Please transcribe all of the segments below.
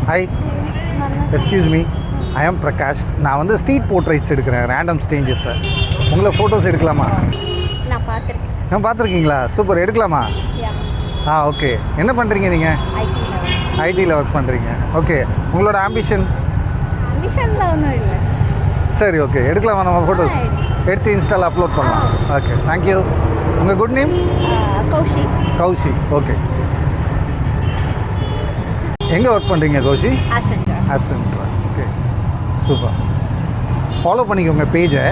Hi, excuse me, ஐ ஆம் பிரகாஷ். நான் வந்து ஸ்ட்ரீட் போர்ட்ரைட்ஸ் எடுக்கிறேன், ரேண்டம் ஸ்டேஞ்சஸை. உங்களை ஃபோட்டோஸ் எடுக்கலாமா? நான் பார்த்துருக்கேன். நான் பார்த்துருக்கீங்களா? சூப்பர், எடுக்கலாமா? ஓகே. என்ன பண்ணுறீங்க நீங்கள்? ஐடியில் ஒர்க் பண்ணுறீங்க. ஓகே, உங்களோட ஆம்பிஷன்லாம் ஒன்றும் இல்லை. சரி, ஓகே, எடுக்கலாமா நம்ம ஃபோட்டோஸ்? எடுத்து இன்ஸ்டாவில் அப்லோட் பண்ணலாம். Okay, thank you. உங்கள் குட் நேம்? கௌஷி. ஓகே, எங்கே ஒர்க் பண்ணுறீங்க Koushi? Assistant. Okay, super. Follow பண்ணிக்கோங்க பேஜை.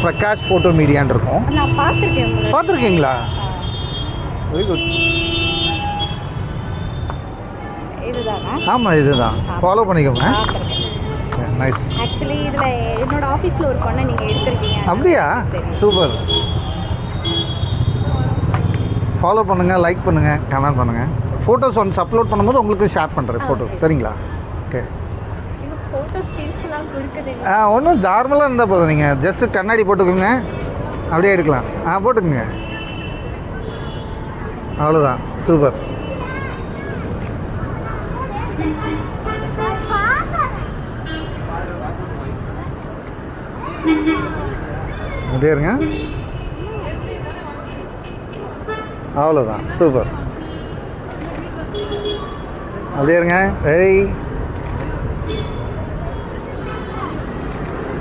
பிரகாஷ் ஃபோட்டோ மீடியான்னு இருக்கும். நான் பார்த்துருக்கேன். பார்த்துருக்கீங்களா? Very good. இதுதானா? ஆமாம், இதுதான். ஃபாலோ பண்ணிக்கோங்க. நைஸ். ஆக்சுவலி இதில் என்னோட ஆஃபீஸில் ஒரு பொண்ணை நீங்கள் எடுத்திருக்கீங்க. அப்படியா? சூப்பர். ஃபாலோ பண்ணுங்கள், லைக் பண்ணுங்கள், கமெண்ட் பண்ணுங்கள். ஃபோட்டோஸ் ஒன்ஸ் அப்லோட் பண்ணும்போது உங்களுக்கு ஷேர் பண்ணுறேன் ஃபோட்டோஸ். சரிங்களா? ஓகே. ஃபோட்டோ ஸ்கில்ஸ்லாம் கொடுக்குது. ஒன்றும் நார்மலாக இருந்தால் போதும். நீங்கள் ஜஸ்ட்டு கண்ணாடி போட்டுக்கோங்க, அப்படியே எடுக்கலாம். போட்டுக்குங்க, அவ்வளோதான். சூப்பர். அப்படியே இருங்க, அவ்வளோதான். சூப்பர். அப்படியே இருங்க. ரெடி.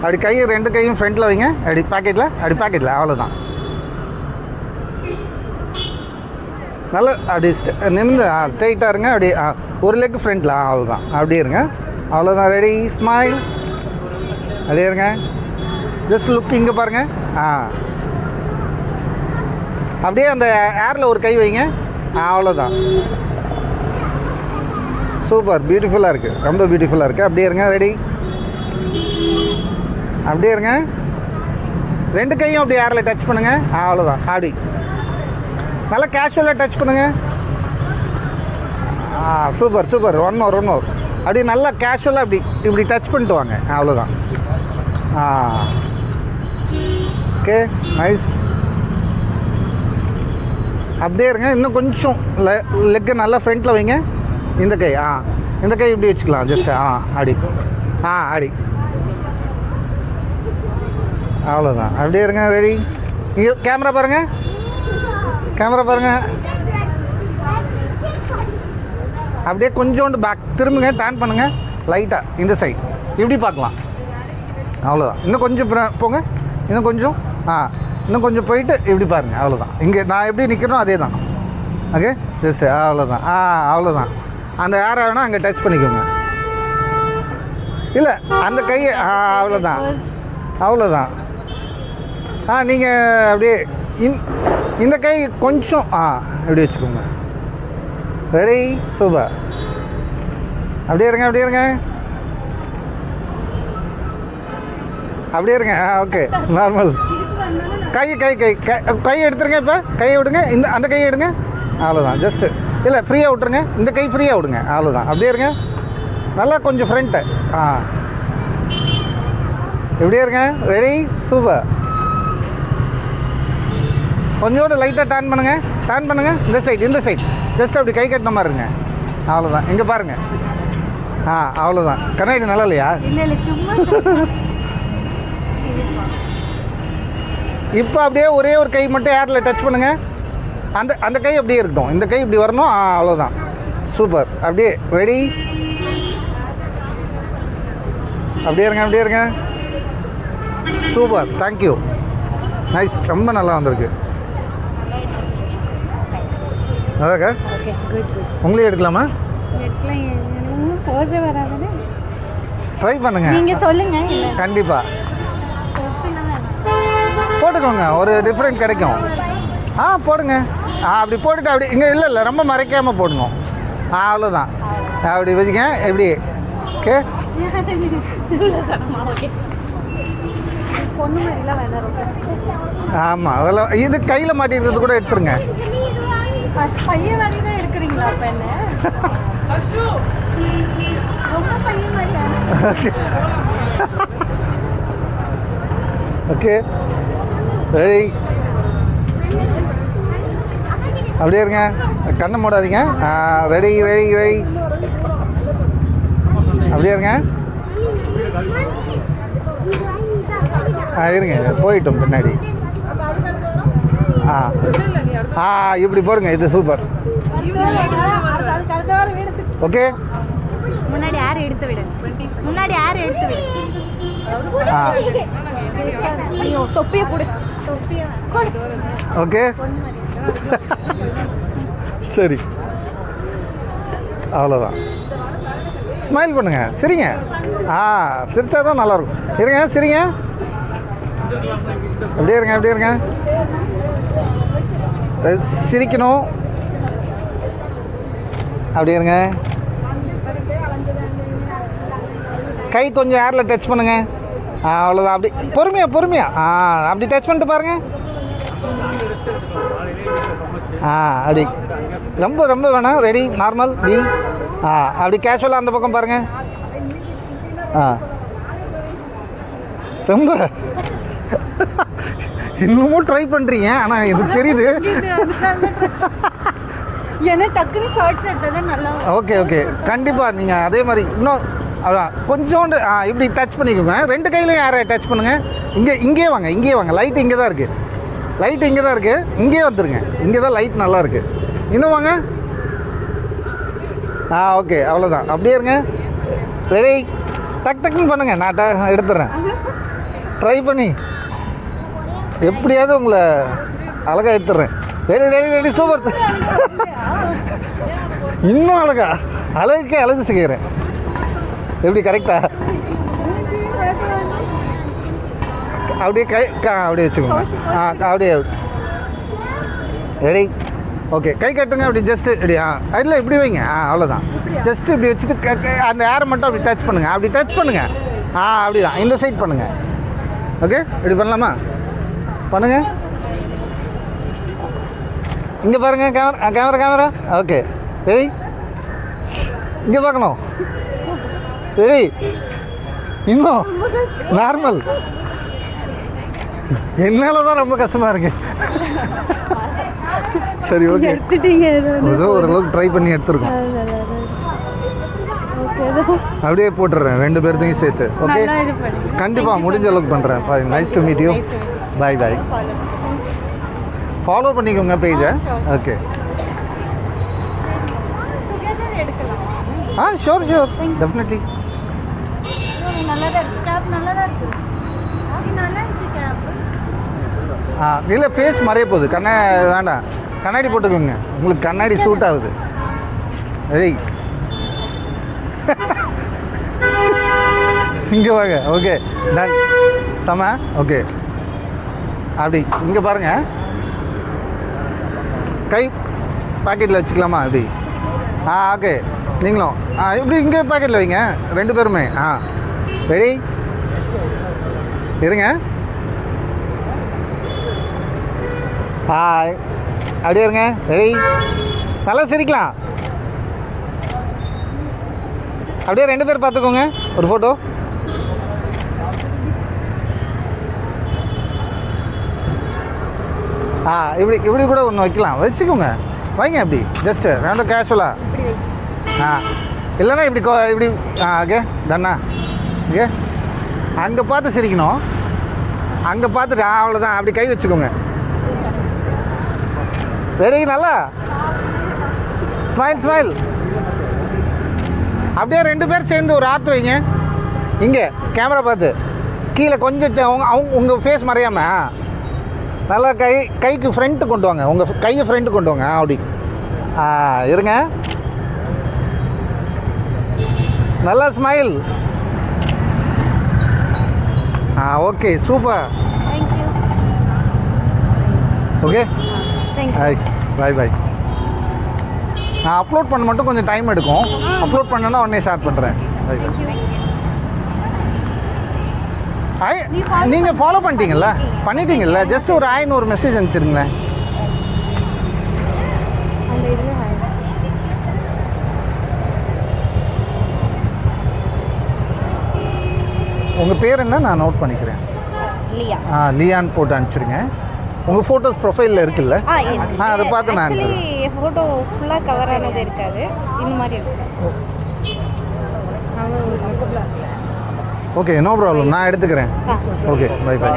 அப்படி கையை ரெண்டு கையும் ஃப்ரண்ட்டில் வைங்க. அப்படி பாக்கெட்டில் அவ்வளோதான். நல்லா அப்படி நிமிந்து ஸ்ட்ரைட்டாக இருங்க. அப்படி ஒரு லெக் ஃப்ரண்ட்டில் அவ்வளோதான். அப்படியே இருங்க, அவ்வளோதான். Ready, smile. அப்படியே இருங்க. ஜஸ்ட் லுக் இங்கே பாருங்கள். அப்படியே அந்த ஏரில் ஒரு கை வைங்க. அவ்வளோதான். சூப்பர், பியூட்டிஃபுல்லாக இருக்குது, ரொம்ப பியூட்டிஃபுல்லாக இருக்குது. அப்படியே இருங்க. ரெடி. அப்படியே இருங்க. ரெண்டு கையும் அப்படியே ஏரில் டச் பண்ணுங்கள். அவ்வளோதான். அப்படி நல்லா கேஷுவலாக டச் பண்ணுங்கள். Super super. One more. அப்படி நல்லா கேஷுவலாக இப்படி டச் பண்ணிட்டு வாங்க. அவ்வளோதான். Okay, nice. அப்படியே இருங்க. இன்னும் கொஞ்சம் லெக்கை நல்லா ஃப்ரண்ட்டில் வைங்க. இந்த கை இந்த கை இப்படி வச்சுக்கலாம். ஜஸ்ட்டு அடி அடி அவ்வளோதான். அப்படியே இருங்க. ரெடி. இங்கே கேமரா பாருங்கள். அப்படியே கொஞ்சோண்டு பேக் திரும்புங்க, டர்ன் பண்ணுங்கள் லைட்டாக இந்த சைட். இப்படி பார்க்கலாம். அவ்வளோதான். இன்னும் கொஞ்சம் போங்க. இன்னும் கொஞ்சம் போயிட்டு இப்படி பாருங்கள். அவ்வளோதான். இங்கே நான் எப்படி நிற்கிறோம் அதே தான். ஓகே, ஜஸ்ட் அவ்வளோதான். அவ்வளோதான். அந்த ஏரை வேணால் அங்கே டச் பண்ணிக்கோங்க. இல்லை, அந்த கையை அவ்வளோதான். நீங்கள் அப்படியே இந்த கை கொஞ்சம் இப்படி வச்சுக்கோங்க. Ready, super. அப்படியே இருங்க. Okay, normal. கை எடுத்துருங்க. இப்போ கையை விடுங்க. அந்த கையை எடுங்க. அவ்வளோதான். ஜஸ்ட்டு இல்லை, ஃப்ரீயாக விட்டுருங்க. இந்த கை ஃப்ரீயாக விடுங்க. அவ்வளோதான். அப்படியே இருங்க. நல்லா கொஞ்சம் ஃப்ரண்ட்டு. இப்படியே இருங்க. Ready, super. கொஞ்சோடு லைட்டாக டர்ன் பண்ணுங்கள். இந்த சைட் ஜஸ்ட் அப்படி கை கட்டின மாதிரி இருங்க. அவ்வளோதான். இங்கே பாருங்கள். அவ்வளோதான். கண்ணாடி நல்லா இல்லையா? இப்போ அப்படியே ஒரே ஒரு கை மட்டும் ஏரில் டச் பண்ணுங்கள். அந்த கை அப்படியே இருக்கட்டும். இந்த கை இப்படி வரணும். அவ்வளோதான். சூப்பர். அப்படியே ரெடி. அப்படியே இருங்க. Super, thank you. நைஸ், ரொம்ப நல்லா வந்திருக்கு. அதாக்கா, உங்களே எடுக்கலாமா? ட்ரை பண்ணுங்க. நீங்கள் சொல்லுங்கள். கண்டிப்பாக போட்டுக்கோங்க. ஒரு டிஃப்ரெண்ட் கிடைக்கும். போடுங்க. அப்படி போட்டுட்டு அப்படி இங்கே இல்லை ரொம்ப மறைக்காமல் போடணும். அவ்வளோதான். அப்படி வச்சுக்க. எப்படி? ஓகே. ஆமாம், அதெல்லாம் இது கையில் மாட்டிக்கிறது கூட எடுத்துருங்க. Okay, ready. அப்படியே இருங்க, கண்ணை மூடாதீங்க. ரெடி ரெடி ரெடி அப்படியே இருங்க. இருங்க போயிட்டோம் பின்னாடி. இப்படி போடுங்க, இது சூப்பர். ஓகே, முன்னாடி யார் எடுத்து விடு, முன்னாடி யார் எடுத்து விடு. தொப்பியை போடு, தொப்பியை. ஓகே சரி, அவ்வளோதான். ஸ்மைல் பண்ணுங்க, சிரிங்க. சிரிச்சா தான் நல்லாயிருக்கும். இருங்க, சிரிங்க. அப்படியே இருங்க, அப்படியே இருங்க. சிரிக்கணும். அப்படியே இருங்க. கை கொஞ்சம் ஏரில் டச் பண்ணுங்க. அவ்வளோதான். அப்படி பொறுமையாக பொறுமையாக அப்படி டச் பண்ணிட்டு பாருங்க. அப்படி ரொம்ப ரொம்ப வேணாம். ரெடி, நார்மல், பி. அப்படி கேஷுவலாக அந்த பக்கம் பாருங்க. ரொம்ப இன்னமும் ட்ரை பண்ணுறீங்க, ஆனால் எனக்கு தெரியுது. ஏன்னா டக்குனு ஷார்ட்ஸ் எடுத்தது நல்லா. ஓகே ஓகே, கண்டிப்பாக நீங்கள் அதே மாதிரி இன்னும் அதான் கொஞ்சோண்டு இப்படி டச் பண்ணிக்கோங்க. ரெண்டு கையிலையும் யாரை டச் பண்ணுங்கள். இங்கே வாங்க, இங்கே வாங்க. லைட் இங்கே தான் இருக்குது, லைட் இங்கே தான் இருக்குது. இங்கே வந்துருங்க, இங்கே தான் லைட் நல்லா இருக்குது. இன்னும் வாங்க. ஓகே, அவ்வளோதான். அப்படியே இருங்க. ரெடி, டக் டக்குன்னு பண்ணுங்கள். நான் எடுத்துடுறேன். ட்ரை பண்ணி எப்படியாவது உங்களை அழகாக எடுத்துடுறேன். Ready ready ready, super. இன்னும் அழகா, அழகுக்கே அழகு செய்கிறேன். எப்படி, கரெக்டா? அப்படியே கை அப்படியே வச்சுக்கோங்க. அப்படியே ரெடி. ஓகே, கை கட்டுங்க. அப்படி ஜஸ்ட்டு இப்படி இல்லை இப்படி வைங்க. அவ்வளோதான். ஜஸ்ட்டு இப்படி வச்சுட்டு அந்த ஏரை மட்டும் அப்படி டச் பண்ணுங்கள். அப்படி டச் பண்ணுங்கள். அப்படி தான், இந்த சைட் பண்ணுங்கள். ஓகே, இப்படி பண்ணலாமா? பண்ணுங்கள். இங்கே பாருங்கள், camera camera camera. Okay, ready. இங்கே பார்க்கணும். ரெடி. இன்னும் நார்மல். என்னால் தான் ரொம்ப கஷ்டமாக இருக்கு. சரி, ஓகே. ஏதோ ஓரளவுக்கு ட்ரை பண்ணி எடுத்துருக்கோம். அப்படியே போட்டுடுறேன் ரெண்டு பேர்த்தையும் சேர்த்து. ஓகே, கண்டிப்பாக முடிஞ்ச அளவுக்கு பண்ணுறேன். Nice to meet you. Bye bye. Follow பண்ணிக்கோங்க பேஜை. ஓகே. Sure sure, definitely. இல்லை, ஃபேஸ் மறைய போகுது. வேண்டாம், கண்ணாடி போட்டுக்கோங்க. உங்களுக்கு கண்ணாடி சூட் ஆகுது. ரெடி. இங்கே வாங்க. Okay, ton. செம. ஓகே, அப்படி இங்கே பாருங்கள். கை பாக்கெட்டில் வச்சுக்கலாமா? அப்படி. ஓகே, நீங்களும் இப்படி இங்கே பாக்கெட்டில் வைங்க, ரெண்டு பேருமே. ரெடி. இருங்க. அப்படியே இருங்க. ரெடி. நல்லா சிரிக்கலாம். அப்படியே ரெண்டு பேர் பார்த்துக்கோங்க. ஒரு ஃபோட்டோ. இப்படி இப்படி கூட ஒன்று வைக்கலாம். வச்சுக்கோங்க, வைங்க. அப்படி ஜஸ்ட்டு ரெண்டும் கேஷுவலாக. இல்லைன்னா இப்படி இப்படி. ஓகே, தண்ணா. ஓகே, அங்கே பார்த்து சிரிக்கணும். அங்கே பார்த்துட்டு அவ்வளோதான். அப்படி கை வச்சுக்கோங்க. ரெடி. நல்லா ஸ்மைல் ஸ்மைல். அப்படியே ரெண்டு பேர் சேர்ந்து ஒரு ஆர்ட் வைங்க. இங்கே கேமரா பார்த்து கீழே கொஞ்சம் உங்கள் ஃபேஸ் மறையாமல் நல்லா கைக்கு ஃப்ரண்ட்டு கொண்டு வாங்க. உங்கள் கையை ஃப்ரண்ட்டு கொண்டு வாங்க. அப்படி இருங்க. நல்லா ஸ்மைல். Okay, super. ஓகே, பாய் பாய். நான் அப்லோட் பண்ண மட்டும் கொஞ்சம் டைம் எடுக்கும். அப்லோட் பண்ணேன்னா உடனே ஸ்டார்ட் பண்ணுறேன். நீங்கள் ஃபாலோ பண்ணிட்டீங்கல்ல, பண்ணிட்டீங்கல்ல. ஜஸ்ட் ஒரு ஆயின்னு ஒரு மெசேஜ் அனுப்பிச்சிருங்களேன். உங்கள் பேர் என்ன? நான் நோட் பண்ணிக்கிறேன். லியான் போட்டு அனுப்பிச்சிருங்க. உங்கள் ஃபோட்டோஸ் ப்ரொஃபைலில் இருக்குல்ல? அதை பார்த்து நான் ஃபோட்டோ ஃபுல்லாக கவர் ஆனது இருக்காது. இந்த மாதிரி இருக்கும். ஓகே நோ ப்ராப்ளம், நான் எடுத்துக்கிறேன். Okay bye by.